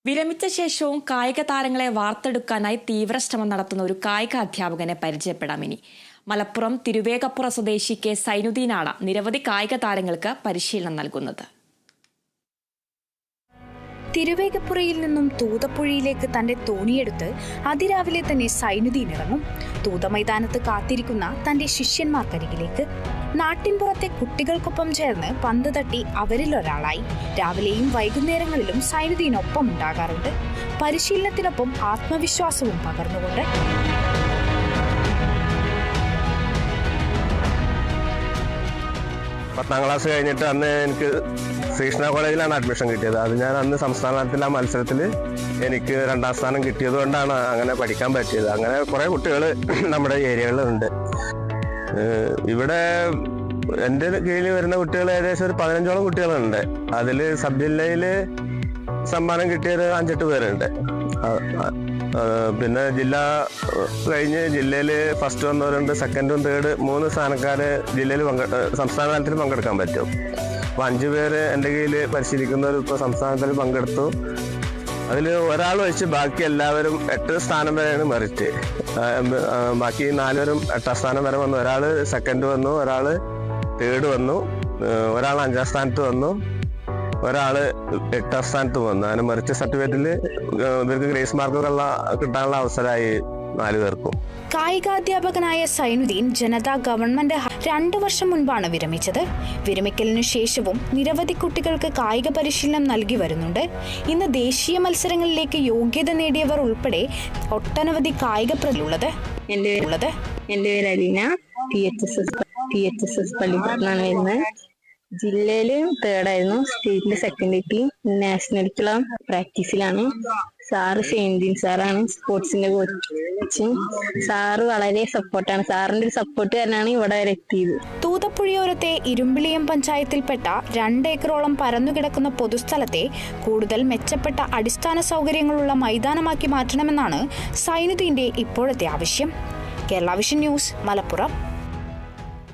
വിരമിച്ച ശേഷവും കായിക താരങ്ങളെ വാർത്തെടുക്കാനായി തീവ്രശ്രമം നടത്തുന്ന ഒരു കായിക അധ്യാപകനെ പരിചയപ്പെടാം ഇനി. മലപ്പുറം തിരുവേഗപ്പുറ സ്വദേശി കെ സൈനുദ്ദീനാണ് നിരവധി കായിക താരങ്ങൾക്ക് പരിശീലനം നൽകുന്നത്. തിരുവേഗപ്പുറയിൽ നിന്നും തൂതപ്പുഴയിലേക്ക് തന്റെ തോണിയെടുത്ത് അതിരാവിലെ തന്നെ സൈനുദ്ദീൻ ഇറങ്ങും. തൂതമൈതാനത്ത് കാത്തിരിക്കുന്ന തന്റെ ശിഷ്യന്മാർക്കരികിലേക്ക്. നാട്ടിൻപുറത്തെ കുട്ടികൾക്കൊപ്പം ചേർന്ന് പന്ത് തട്ടി അവരിൽ ഒരാളായി. രാവിലെയും വൈകുന്നേരങ്ങളിലും സൈനുദ്ദീൻ ഒപ്പം ഉണ്ടാകാറുണ്ട്. പരിശീലനത്തിനൊപ്പം ആത്മവിശ്വാസവും പകർന്നുകൊണ്ട്. പത്താം ക്ലാസ് കഴിഞ്ഞിട്ട് അന്ന് എനിക്ക് ശ്രീകൃഷ്ണ കോളേജിലാണ് അഡ്മിഷൻ കിട്ടിയത്. അത് ഞാൻ അന്ന് സംസ്ഥാനത്തിലെ ആ മത്സരത്തിൽ എനിക്ക് 2ാം സ്ഥാനം കിട്ടിയത് കൊണ്ടാണ് അങ്ങനെ പഠിക്കാൻ പറ്റിയത്. അങ്ങനെ കുറേ കുട്ടികൾ നമ്മുടെ ഏരിയകളിലുണ്ട്. ഇവിടെ എൻ്റെ കീഴിൽ വരുന്ന കുട്ടികൾ ഏകദേശം ഒരു 15ഓളം കുട്ടികളുണ്ട്. അതിൽ സബ് ജില്ലയിൽ സമ്മാനം കിട്ടിയത് 5-8 പേരുണ്ട്. പിന്നെ ജില്ല കഴിഞ്ഞ് ജില്ലയിൽ ഫസ്റ്റ് വന്നവരുണ്ട്, സെക്കൻഡും തേർഡ് 3 സ്ഥാനക്കാർ ജില്ലയിൽ സംസ്ഥാന തലത്തിൽ പങ്കെടുക്കാൻ പറ്റും. അപ്പോൾ 5 പേര് എൻ്റെ കീഴിൽ പരിശീലിക്കുന്നവർ ഇപ്പോൾ സംസ്ഥാനത്തിൽ പങ്കെടുത്തു. അതിൽ ഒരാൾ വെച്ച് ബാക്കി എല്ലാവരും 8 സ്ഥാനം വരെയാണ് മെറിറ്റ്. ബാക്കി 4 പേരും 8ാം സ്ഥാനം വരെ വന്നു. ഒരാൾ സെക്കൻഡ് വന്നു, ഒരാൾ തേർഡ് വന്നു, ഒരാൾ 5ാം സ്ഥാനത്ത് വന്നു, ഒരാൾ 8ാം സ്ഥാനത്ത് വന്നു. അങ്ങനെ മെറിറ്റ് സർട്ടിഫിക്കറ്റിൽ ഇവർക്ക് ഗ്രേസ് മാർക്കുകൾ കിട്ടാനുള്ള അവസരമായി 4 പേർക്കും. കായികാധ്യാപകനായ സൈനുദ്ദീൻ ജനതാ ഗവൺമെന്റ് 2 വർഷം മുൻപാണ് വിരമിച്ചത്. വിരമിക്കലിനു ശേഷവും നിരവധി കുട്ടികൾക്ക് കായിക പരിശീലനം നൽകി വരുന്നുണ്ട്. ഇന്ന് ദേശീയ മത്സരങ്ങളിലേക്ക് യോഗ്യത നേടിയവർ ഉൾപ്പെടെ ഒട്ടനവധി കായിക പ്രതിയുള്ളത്. എൻ്റെ പേര് അലീന. THSS പള്ളിപ്പുറത്താണ് വരുന്നത്. ജില്ലയില് 3rd ആയിരുന്നു, സ്റ്റേറ്റില് 2nd എത്തി. നാഷണലിക്കുള്ള പ്രാക്ടീസിലാണ്. സാറ് സൈനുദ്ദീൻ സാറാണ് സ്പോർട്സിന്റെ കോച്ച്. സാറ് വളരെ സപ്പോർട്ടാണ്. സാറിന്റെ ഒരു സപ്പോർട്ട് കാരണമാണ് ഇവിടെ വരെ എത്തിയത്. തൂതപ്പുഴയോരത്തെ ഇരുമ്പിളിയം പഞ്ചായത്തിൽപ്പെട്ട 2 ഏക്കറോളം പരന്നുകിടക്കുന്ന പൊതുസ്ഥലത്തെ കൂടുതൽ മെച്ചപ്പെട്ട അടിസ്ഥാന സൗകര്യങ്ങളുള്ള മൈതാനമാക്കി മാറ്റണമെന്നാണ് സൈനുദ്ദീന്റെ ഇപ്പോഴത്തെ ആവശ്യം. Kerala vision news, Malappuram.